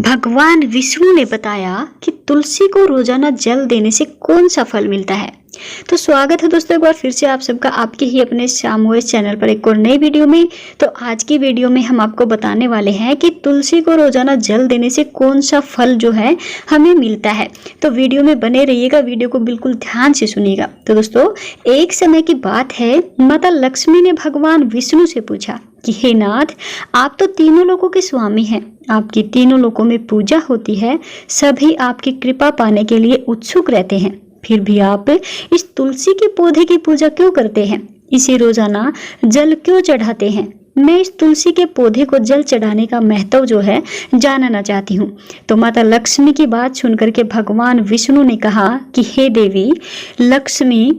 भगवान विष्णु ने बताया कि तुलसी को रोजाना जल देने से कौन सा फल मिलता है। तो स्वागत है दोस्तों एक बार फिर से आप सबका आपके ही अपने श्यामोएस चैनल पर एक और नई वीडियो में। तो आज की वीडियो में हम आपको बताने वाले हैं कि तुलसी को रोजाना जल देने से कौन सा फल जो है हमें मिलता है। तो वीडियो में बने रहिएगा, वीडियो को बिल्कुल ध्यान से सुनिएगा। तो दोस्तों एक समय की बात है, माता लक्ष्मी ने भगवान विष्णु से पूछा कि हे नाथ, आप तो तीनों लोकों के स्वामी हैं, आपकी तीनों लोकों में पूजा होती है, सभी आपकी कृपा पाने के लिए उत्सुक रहते हैं, फिर भी आप इस तुलसी के पौधे की पूजा क्यों करते हैं? इसे रोजाना जल क्यों चढ़ाते हैं? मैं इस तुलसी के पौधे को जल चढ़ाने का महत्व जो है जानना चाहती हूँ। तो माता लक्ष्मी की बात सुनकर के भगवान विष्णु ने कहा कि हे देवी लक्ष्मी,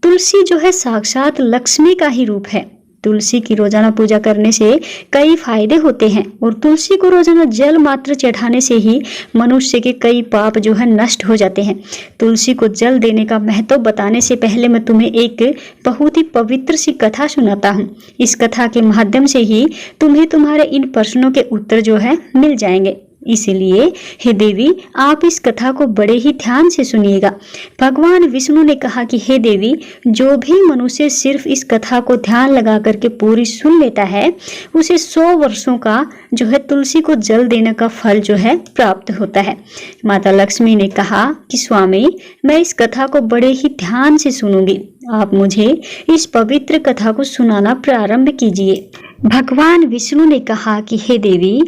तुलसी जो है साक्षात लक्ष्मी का ही रूप है। तुलसी की रोजाना पूजा करने से कई फायदे होते हैं और तुलसी को रोजाना जल मात्र चढ़ाने से ही मनुष्य के कई पाप जो है नष्ट हो जाते हैं। तुलसी को जल देने का महत्व बताने से पहले मैं तुम्हें एक बहुत ही पवित्र सी कथा सुनाता हूँ। इस कथा के माध्यम से ही तुम्हें तुम्हारे इन प्रश्नों के उत्तर जो है मिल जाएंगे। इसलिए हे देवी, आप इस कथा को बड़े ही ध्यान से सुनिएगा। भगवान विष्णु ने कहा कि हे देवी, जो भी मनुष्य सिर्फ इस कथा को ध्यान लगा करके पूरी सुन लेता है, उसे 100 वर्षों का जो है तुलसी को जल देने का फल जो है प्राप्त होता है। माता लक्ष्मी ने कहा कि स्वामी, मैं इस कथा को बड़े ही ध्यान से सुनूंगी, आप मुझे इस पवित्र कथा को सुनाना प्रारंभ कीजिए। भगवान विष्णु ने कहा कि हे देवी,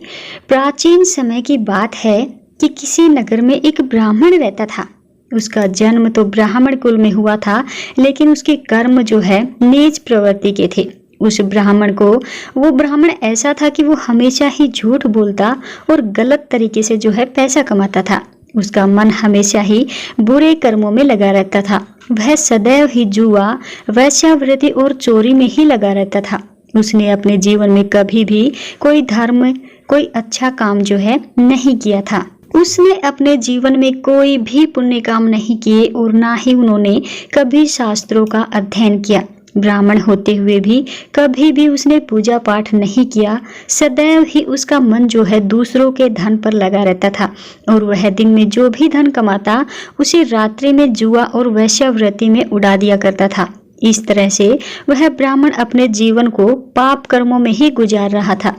प्राचीन समय की बात है कि किसी नगर में एक ब्राह्मण रहता था। उसका जन्म तो ब्राह्मण कुल में हुआ था, लेकिन उसके कर्म जो है नीच प्रवृत्ति के थे। उस ब्राह्मण को वो ब्राह्मण ऐसा था कि वो हमेशा ही झूठ बोलता और गलत तरीके से जो है पैसा कमाता था। उसका मन हमेशा ही बुरे कर्मों में लगा रहता था। वह सदैव ही जुआ, वेश्यावृत्ति और चोरी में ही लगा रहता था। उसने अपने जीवन में कभी भी कोई धर्म, कोई अच्छा काम जो है नहीं किया था। उसने अपने जीवन में कोई भी पुण्य काम नहीं किए और ना ही उन्होंने कभी शास्त्रों का अध्ययन किया। ब्राह्मण होते हुए भी कभी भी उसने पूजा पाठ नहीं किया। सदैव ही उसका मन जो है दूसरों के धन पर लगा रहता था और वह दिन में जो भी धन कमाता उसे रात्रि में जुआ और वेश्यावृत्ति में उड़ा दिया करता था। इस तरह से वह ब्राह्मण अपने जीवन को पाप कर्मों में ही गुजार रहा था।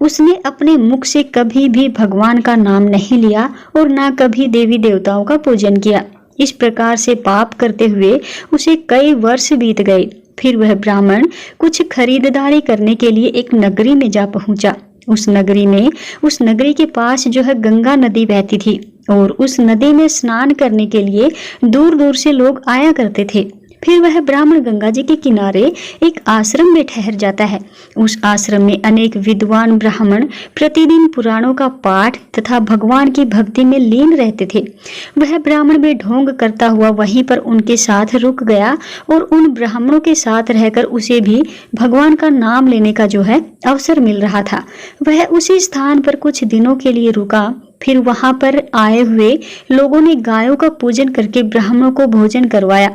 उसने अपने मुख से कभी भी भगवान का नाम नहीं लिया और ना कभी देवी देवताओं का पूजन किया। इस प्रकार से पाप करते हुए उसे कई वर्ष बीत गए। फिर वह ब्राह्मण कुछ खरीदारी करने के लिए एक नगरी में जा पहुंचा। उस नगरी के पास जो है गंगा नदी बहती थी और उस नदी में स्नान करने के लिए दूर दूर से लोग आया करते थे। फिर वह ब्राह्मण गंगा जी के किनारे एक आश्रम में ठहर जाता है। उस आश्रम में अनेक विद्वान ब्राह्मण प्रतिदिन पुराणों का पाठ तथा भगवान की भक्ति में लीन रहते थे। वह ब्राह्मण भी ढोंग करता हुआ वहीं पर उनके साथ रुक गया और उन ब्राह्मणों के साथ रहकर उसे भी भगवान का नाम लेने का जो है अवसर मिल रहा था। वह उसी स्थान पर कुछ दिनों के लिए रुका। फिर वहां पर आए हुए लोगों ने गायों का पूजन करके ब्राह्मणों को भोजन करवाया।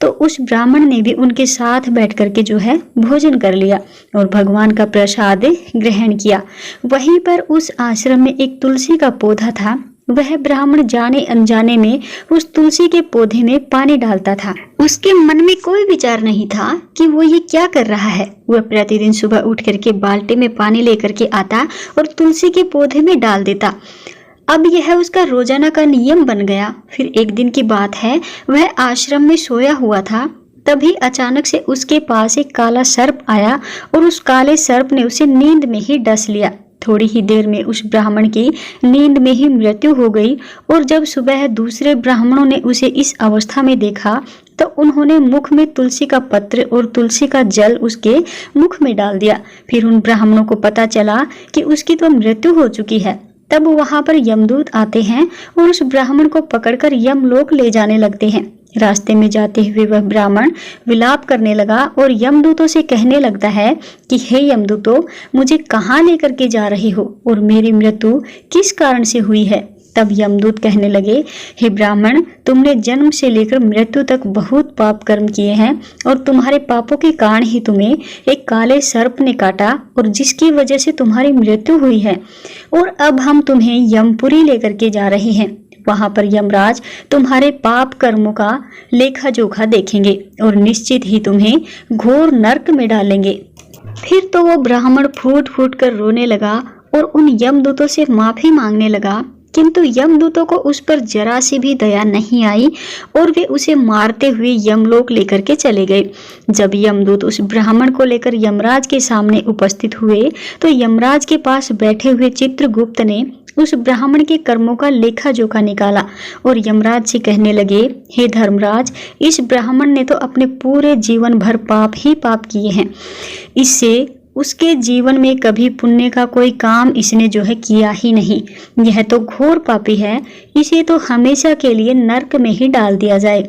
तो उस ब्राह्मण ने भी उनके साथ बैठ करके जो है भोजन कर लिया और भगवान का प्रसाद ग्रहण किया। वहीं पर उस आश्रम में एक तुलसी का पौधा था। वह ब्राह्मण जाने अनजाने में उस तुलसी के पौधे में पानी डालता था। उसके मन में कोई विचार नहीं था कि वो ये क्या कर रहा है। वह प्रतिदिन सुबह उठ करके बाल्टी में पानी लेकर के आता और तुलसी के पौधे में डाल देता। अब यह उसका रोजाना का नियम बन गया। फिर एक दिन की बात है, वह आश्रम में सोया हुआ था। तभी अचानक से उसके पास एक काला सर्प आया और उस काले सर्प ने उसे नींद में ही डस लिया। थोड़ी ही देर में उस ब्राह्मण की नींद में ही मृत्यु हो गई और जब सुबह दूसरे ब्राह्मणों ने उसे इस अवस्था में देखा तो उन्होंने मुख में तुलसी का पत्र और तुलसी का जल उसके मुख में डाल दिया। फिर उन ब्राह्मणों को पता चला कि उसकी तो मृत्यु हो चुकी है। तब वहां पर यमदूत आते हैं और उस ब्राह्मण को पकड़कर यमलोक ले जाने लगते हैं। रास्ते में जाते हुए वह ब्राह्मण विलाप करने लगा और यमदूतों से कहने लगता है कि हे यमदूतों, मुझे कहाँ लेकर के जा रही हो और मेरी मृत्यु किस कारण से हुई है। तब यमदूत कहने लगे, हे ब्राह्मण, तुमने जन्म से लेकर मृत्यु तक बहुत पाप कर्म किए हैं और तुम्हारे पापों के कारण ही तुम्हें एक काले सर्प ने काटा और जिसकी वजह से तुम्हारी मृत्यु हुई है। और अब हम तुम्हें यमपुरी लेकर के जा रहे हैं। वहां पर यमराज तुम्हारे पाप कर्मों का लेखा जोखा देखेंगे और निश्चित ही तुम्हें घोर नरक में डालेंगे। फिर तो वो ब्राह्मण फूट फूट कर रोने लगा और उन यमदूतों से माफी मांगने लगा, किंतु यमदूतों को उस पर जरा सी भी दया नहीं आई और वे उसे मारते हुए यमलोक लेकर के चले गए। जब यमदूत उस ब्राह्मण को लेकर यमराज के सामने उपस्थित हुए तो यमराज के पास बैठे हुए चित्रगुप्त ने उस ब्राह्मण के कर्मों का लेखा जोखा निकाला और यमराज से कहने लगे, हे धर्मराज, इस ब्राह्मण ने तो अपने पूरे जीवन भर पाप ही पाप किए हैं। इससे उसके जीवन में कभी पुण्य का कोई काम इसने जो है किया ही नहीं। यह तो घोर पापी है, इसे तो हमेशा के लिए नरक में ही डाल दिया जाए।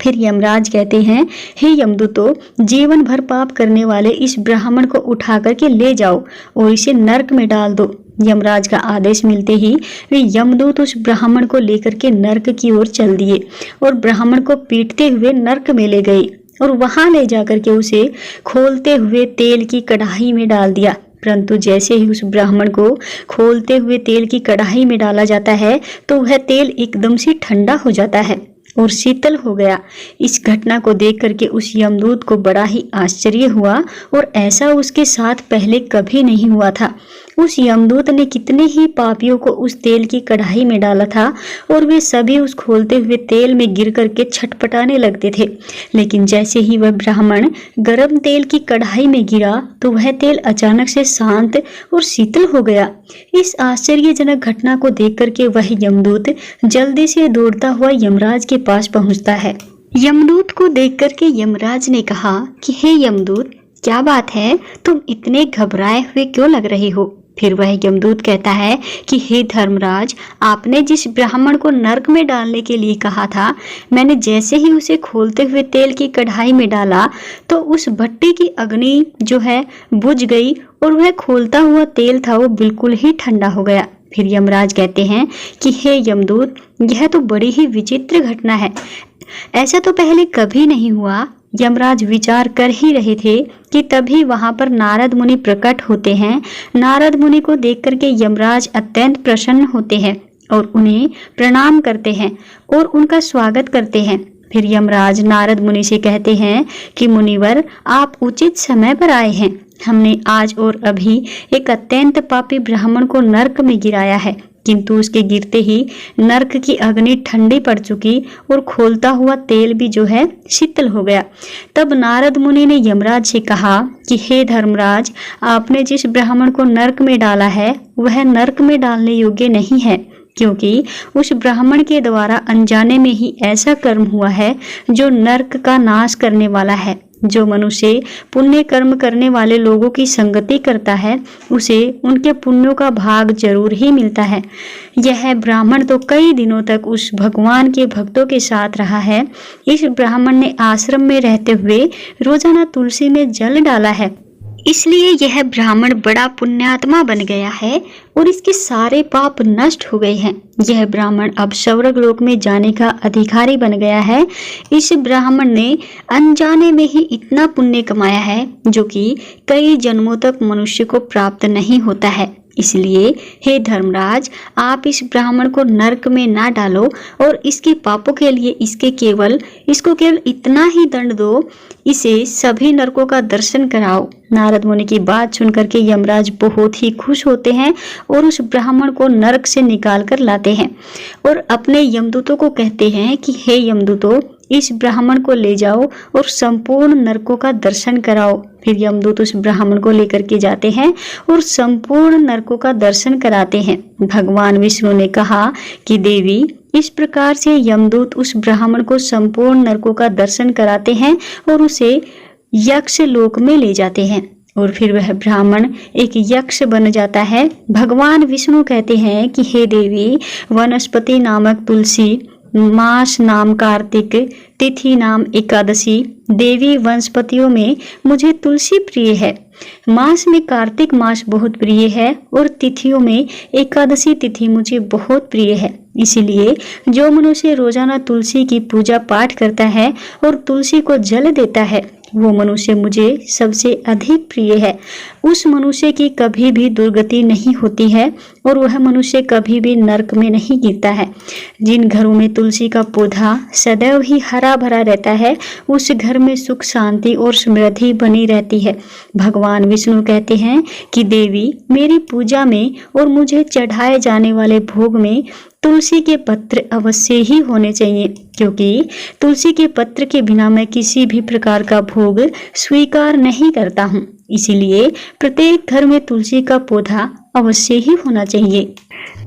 फिर यमराज कहते हैं, हे यमदूतों, जीवन भर पाप करने वाले इस ब्राह्मण को उठा करके ले जाओ और इसे नरक में डाल दो। यमराज का आदेश मिलते ही वे यमदूत उस ब्राह्मण को लेकर के नरक की ओर चल दिए और ब्राह्मण को पीटते हुए नरक में ले गए और वहां ले जाकर के उसे खोलते हुए तेल की कढ़ाई में डाल दिया। परंतु जैसे ही उस ब्राह्मण को खोलते हुए तेल की कढ़ाई में डाला जाता है तो वह तेल एकदम से ठंडा हो जाता है और शीतल हो गया। इस घटना को देख करके उस यमदूत को बड़ा ही आश्चर्य हुआ और ऐसा उसके साथ पहले कभी नहीं हुआ था। उस यमदूत ने कितने ही पापियों को उस तेल की कढ़ाई में डाला था और वे सभी उस खोलते हुए तेल में गिर करके छटपटाने लगते थे, लेकिन जैसे ही वह ब्राह्मण गर्म तेल की कढ़ाई में गिरा तो वह तेल अचानक से शांत और शीतल हो गया। इस आश्चर्यजनक घटना को देख करके वह यमदूत जल्दी से दौड़ता हुआ यमराज के पास पहुंचता है। यमदूत को देख करके यमराज ने कहा कि हे यमदूत, क्या बात है, तुम इतने घबराए हुए क्यों लग रहे हो? फिर वह यमदूत कहता है कि हे धर्मराज, आपने जिस ब्राह्मण को नरक में डालने के लिए कहा था, मैंने जैसे ही उसे खोलते हुए तेल की कढ़ाई में डाला तो उस भट्टी की अग्नि जो है बुझ गई और वह खोलता हुआ तेल था वो बिल्कुल ही ठंडा हो गया। फिर यमराज कहते हैं कि हे यमदूत, यह तो बड़ी ही विचित्र घटना है, ऐसा तो पहले कभी नहीं हुआ। यमराज विचार कर ही रहे थे कि तभी वहां पर नारद मुनि प्रकट होते हैं। नारद मुनि को देख करके यमराज अत्यंत प्रसन्न होते हैं और उन्हें प्रणाम करते हैं और उनका स्वागत करते हैं। फिर यमराज नारद मुनि से कहते हैं कि मुनिवर, आप उचित समय पर आए हैं। हमने आज और अभी एक अत्यंत पापी ब्राह्मण को नरक में गिराया है, किंतु उसके गिरते ही नरक की अग्नि ठंडी पड़ चुकी और खोलता हुआ तेल भी जो है शीतल हो गया। तब नारद मुनि ने यमराज से कहा कि हे धर्मराज, आपने जिस ब्राह्मण को नरक में डाला है वह नरक में डालने योग्य नहीं है, क्योंकि उस ब्राह्मण के द्वारा अनजाने में ही ऐसा कर्म हुआ है जो नरक का नाश करने वाला है। जो मनुष्य पुण्य कर्म करने वाले लोगों की संगति करता है उसे उनके पुण्यों का भाग जरूर ही मिलता है। यह ब्राह्मण तो कई दिनों तक उस भगवान के भक्तों के साथ रहा है। इस ब्राह्मण ने आश्रम में रहते हुए रोजाना तुलसी में जल डाला है, इसलिए यह ब्राह्मण बड़ा पुण्यात्मा बन गया है और इसके सारे पाप नष्ट हो गए हैं। यह ब्राह्मण अब स्वर्ग लोक में जाने का अधिकारी बन गया है। इस ब्राह्मण ने अनजाने में ही इतना पुण्य कमाया है जो कि कई जन्मों तक मनुष्य को प्राप्त नहीं होता है। इसलिए हे धर्मराज, आप इस ब्राह्मण को नरक में ना डालो और इसके पापों के लिए इसको केवल इतना ही दंड दो, इसे सभी नरकों का दर्शन कराओ। नारद मुनि की बात सुनकर के यमराज बहुत ही खुश होते हैं और उस ब्राह्मण को नरक से निकाल कर लाते हैं और अपने यमदूतों को कहते हैं कि हे यमदूतों, इस ब्राह्मण को ले जाओ और संपूर्ण नरकों का दर्शन कराओ। फिर यमदूत उस ब्राह्मण को लेकर के जाते हैं और संपूर्ण नरकों का दर्शन कराते हैं। भगवान विष्णु ने कहा कि देवी, इस प्रकार से यमदूत उस ब्राह्मण को संपूर्ण नरकों का दर्शन कराते हैं और उसे यक्ष लोक में ले जाते हैं और फिर वह ब्राह्मण एक यक्ष बन जाता है। भगवान विष्णु कहते हैं कि हे देवी, वनस्पति नामक तुलसी, मास नाम कार्तिक, तिथि नाम एकादशी, देवी वनस्पतियों में मुझे तुलसी प्रिय है। मास में कार्तिक मास बहुत प्रिय है और तिथियों में एकादशी तिथि मुझे बहुत प्रिय है। इसीलिए जो मनुष्य रोजाना तुलसी की पूजा पाठ करता है और तुलसी को जल देता है, वो मनुष्य मुझे सबसे अधिक प्रिय है। उस मनुष्य की कभी भी दुर्गति नहीं होती है और वह मनुष्य कभी भी नरक में नहीं गिरता है। जिन घरों में तुलसी का पौधा सदैव ही हरा भरा रहता है, उस घर में सुख शांति और समृद्धि बनी रहती है। भगवान विष्णु कहते हैं कि देवी, मेरी पूजा में और मुझे चढ़ाए जाने वाले भोग में तुलसी के पत्र अवश्य ही होने चाहिए, क्योंकि तुलसी के पत्र के बिना मैं किसी भी प्रकार का भोग स्वीकार नहीं करता हूँ। इसीलिए प्रत्येक घर में तुलसी का पौधा अवश्य ही होना चाहिए।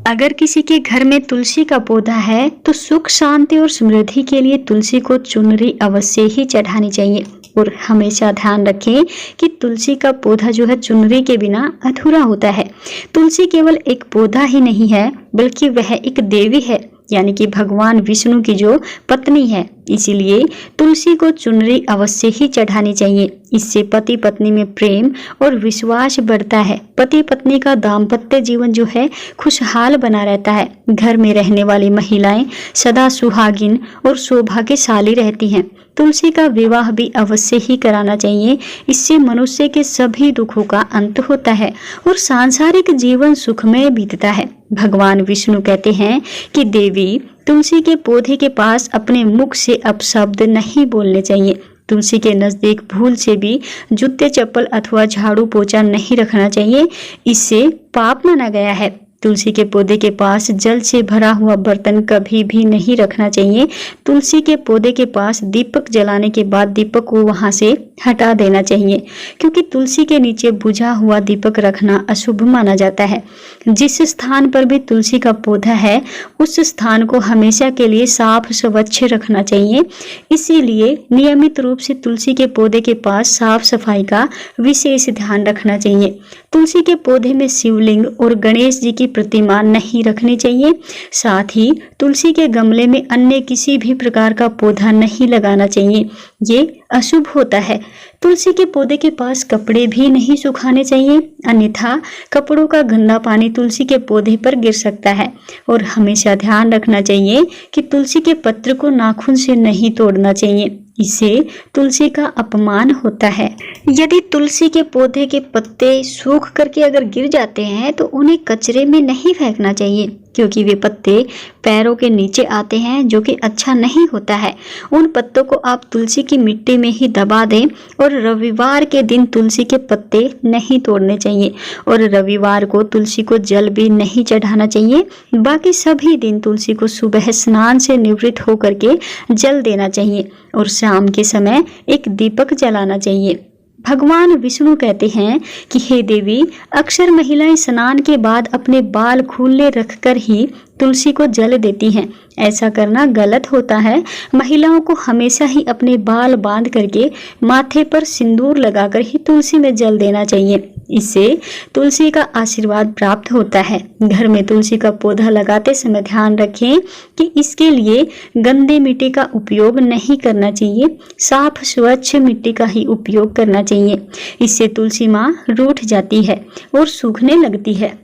अगर किसी के घर में तुलसी का पौधा है तो सुख शांति और समृद्धि के लिए तुलसी को चुनरी अवश्य ही चढ़ानी चाहिए। और हमेशा ध्यान रखें कि तुलसी का पौधा जो है चुनरी के बिना अधूरा होता है। तुलसी केवल एक पौधा ही नहीं है, बल्कि वह एक देवी है, यानी कि भगवान विष्णु की जो पत्नी है। इसीलिए तुलसी को चुनरी अवश्य ही चढ़ानी चाहिए। इससे पति पत्नी में प्रेम और विश्वास बढ़ता है। पति पत्नी का दाम्पत्य जीवन जो है खुशहाल बना रहता है। घर में रहने वाली महिलाएं सदा सुहागिन और सौभाग्यशाली रहती हैं। तुलसी का विवाह भी अवश्य ही कराना चाहिए। इससे मनुष्य के सभी दुखों का अंत होता है और सांसारिक जीवन सुखमय बीतता है। भगवान विष्णु कहते हैं कि देवी, तुलसी के पौधे के पास अपने मुख से अपशब्द नहीं बोलने चाहिए। तुलसी के नजदीक भूल से भी जूते चप्पल अथवा झाड़ू पोछा नहीं रखना चाहिए, इससे पाप माना गया है। तुलसी के पौधे के पास जल से भरा हुआ बर्तन कभी भी नहीं रखना चाहिए। तुलसी के पौधे के पास दीपक जलाने के बाद दीपक को वहां से हटा देना चाहिए, क्योंकि तुलसी के नीचे बुझा हुआ दीपक रखना अशुभ माना जाता है। जिस स्थान पर भी तुलसी का पौधा है, उस स्थान को हमेशा के लिए साफ स्वच्छ रखना चाहिए। इसीलिए नियमित रूप से तुलसी के पौधे के पास साफ सफाई का विशेष ध्यान रखना चाहिए। तुलसी के पौधे में शिवलिंग और गणेश जी की प्रतिमा नहीं रखनी चाहिए। साथ ही तुलसी के गमले में अन्य किसी भी प्रकार का पौधा नहीं लगाना चाहिए, ये अशुभ होता है। तुलसी के पौधे के पास कपड़े भी नहीं सुखाने चाहिए, अन्यथा कपड़ों का गंदा पानी तुलसी के पौधे पर गिर सकता है। और हमेशा ध्यान रखना चाहिए कि तुलसी के पत्र को नाखून से नहीं तोड़ना चाहिए, इससे तुलसी का अपमान होता है। यदि तुलसी के पौधे के पत्ते सूख करके अगर गिर जाते हैं तो उन्हें कचरे में नहीं फेंकना चाहिए, क्योंकि वे पत्ते पैरों के नीचे आते हैं, जो कि अच्छा नहीं होता है। उन पत्तों को आप तुलसी की मिट्टी में ही दबा दें और रविवार के दिन तुलसी के पत्ते नहीं तोड़ने चाहिए और रविवार को तुलसी को जल भी नहीं चढ़ाना चाहिए। बाकी सभी दिन तुलसी को सुबह स्नान से निवृत्त होकर के जल देना चाहिए और शाम के समय एक दीपक जलाना चाहिए। भगवान विष्णु कहते हैं कि हे देवी, अक्सर महिलाएं स्नान के बाद अपने बाल खुले रखकर ही तुलसी को जल देती हैं। ऐसा करना गलत होता है। महिलाओं को हमेशा ही अपने बाल बांध करके माथे पर सिंदूर लगाकर ही तुलसी में जल देना चाहिए। इससे तुलसी का आशीर्वाद प्राप्त होता है। घर में तुलसी का पौधा लगाते समय ध्यान रखें कि इसके लिए गंदे मिट्टी का उपयोग नहीं करना चाहिए, साफ स्वच्छ मिट्टी का ही उपयोग करना चाहिए। इससे तुलसी माँ रूठ जाती है और सूखने लगती है।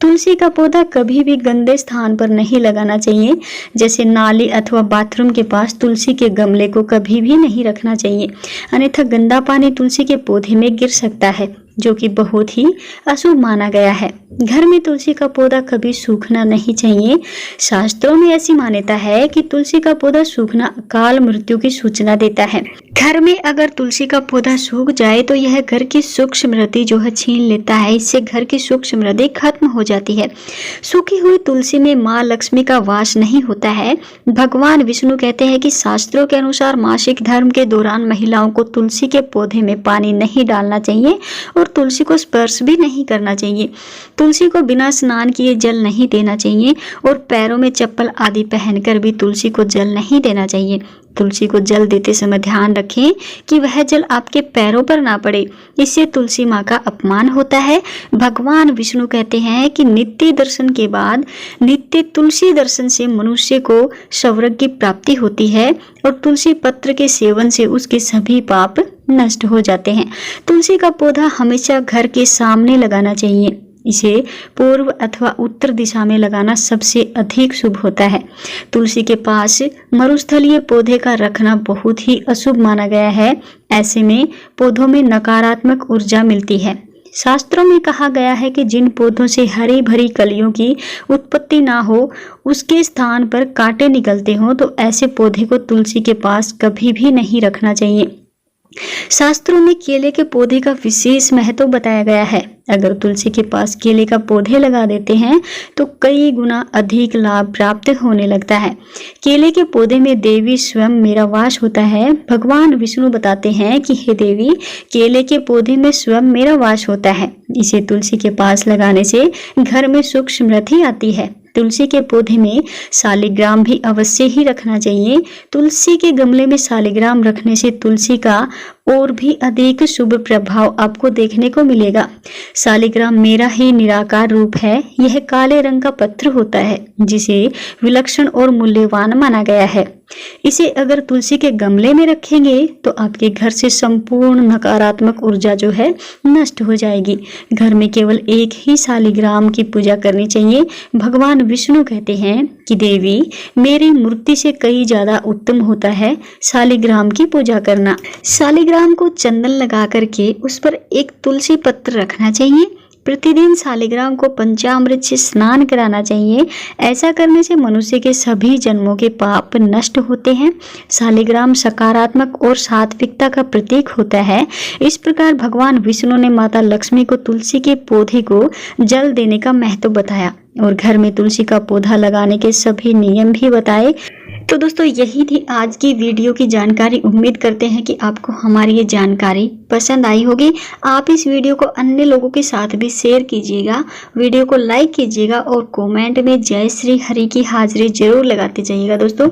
तुलसी का पौधा कभी भी गंदे स्थान पर नहीं लगाना चाहिए, जैसे नाली अथवा बाथरूम के पास तुलसी के गमले को कभी भी नहीं रखना चाहिए, अन्यथा गंदा पानी तुलसी के पौधे में गिर सकता है, जो कि बहुत ही अशुभ माना गया है। घर में तुलसी का पौधा कभी सूखना नहीं चाहिए। शास्त्रों में ऐसी मान्यता है कि तुलसी का पौधा सूखना अकाल मृत्यु की सूचना देता है। घर में अगर तुलसी का पौधा सूख जाए तो यह घर की सुख समृद्धि जो है छीन लेता है। इससे घर की सुख समृद्धि खत्म हो जाती है। सूखी हुई तुलसी में माँ लक्ष्मी का वास नहीं होता है। भगवान विष्णु कहते हैं कि शास्त्रों के अनुसार मासिक धर्म के दौरान महिलाओं को तुलसी के पौधे में पानी नहीं डालना चाहिए और तुलसी को स्पर्श भी नहीं करना चाहिए। तुलसी को बिना स्नान किए जल नहीं देना चाहिए और पैरों में चप्पल आदि पहनकर भी तुलसी को जल नहीं देना चाहिए। तुलसी को जल देते समय ध्यान रखें कि वह जल आपके पैरों पर ना पड़े, इससे तुलसी माँ का अपमान होता है। भगवान विष्णु कहते हैं कि नित्य दर्शन के बाद नित्य तुलसी दर्शन से मनुष्य को स्वर्ग की प्राप्ति होती है और तुलसी पत्र के सेवन से उसके सभी पाप नष्ट हो जाते हैं। तुलसी का पौधा हमेशा घर के सामने लगाना चाहिए। इसे पूर्व अथवा उत्तर दिशा में लगाना सबसे अधिक शुभ होता है। तुलसी के पास मरुस्थलीय पौधे का रखना बहुत ही अशुभ माना गया है। ऐसे में पौधों में नकारात्मक ऊर्जा मिलती है। शास्त्रों में कहा गया है कि जिन पौधों से हरी भरी कलियों की उत्पत्ति ना हो, उसके स्थान पर कांटे निकलते हों, तो ऐसे पौधे को तुलसी के पास कभी भी नहीं रखना चाहिए। शास्त्रों में केले के पौधे का विशेष महत्व बताया गया है। अगर तुलसी के पास केले का पौधे लगा देते हैं तो कई गुना अधिक लाभ प्राप्त होने लगता है। केले के पौधे में देवी स्वयं मेरा वास होता है। भगवान विष्णु बताते हैं कि हे देवी, केले के पौधे में स्वयं मेरा वास होता है। इसे तुलसी के पास लगाने से घर में सुख समृद्धि आती है। तुलसी के पौधे में शालिग्राम भी अवश्य ही रखना चाहिए। तुलसी के गमले में शालिग्राम रखने से तुलसी का और भी अधिक शुभ प्रभाव आपको देखने को मिलेगा। शालिग्राम मेरा ही निराकार रूप है। यह काले रंग का पत्थर होता है जिसे विलक्षण और मूल्यवान माना गया है। इसे अगर तुलसी के गमले में रखेंगे तो आपके घर से संपूर्ण नकारात्मक ऊर्जा जो है नष्ट हो जाएगी। घर में केवल एक ही शालिग्राम की पूजा करनी चाहिए। भगवान विष्णु कहते हैं कि देवी, मेरी मूर्ति से कई ज्यादा उत्तम होता है शालिग्राम की पूजा करना। शालिग्राम को चंदन लगा करके उस पर एक तुलसी पत्र रखना चाहिए। प्रतिदिन शालिग्राम को पंचामृत से स्नान कराना चाहिए। ऐसा करने से मनुष्य के सभी जन्मों के पाप नष्ट होते हैं। शालिग्राम सकारात्मक और सात्विकता का प्रतीक होता है। इस प्रकार भगवान विष्णु ने माता लक्ष्मी को तुलसी के पौधे को जल देने का महत्व बताया और घर में तुलसी का पौधा लगाने के सभी नियम भी बताए। तो दोस्तों, यही थी आज की वीडियो की जानकारी। उम्मीद करते हैं कि आपको हमारी ये जानकारी पसंद आई होगी। आप इस वीडियो को अन्य लोगों के साथ भी शेयर कीजिएगा, वीडियो को लाइक कीजिएगा और कमेंट में जय श्री हरि की हाजिरी जरूर लगाते जाइएगा दोस्तों।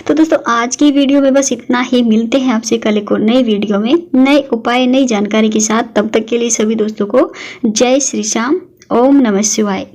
तो दोस्तों, आज की वीडियो में बस इतना ही। मिलते हैं आपसे कल एक और नई वीडियो में नए उपाय, नई जानकारी के साथ। तब तक के लिए सभी दोस्तों को जय श्री श्याम। ओम नमः शिवाय।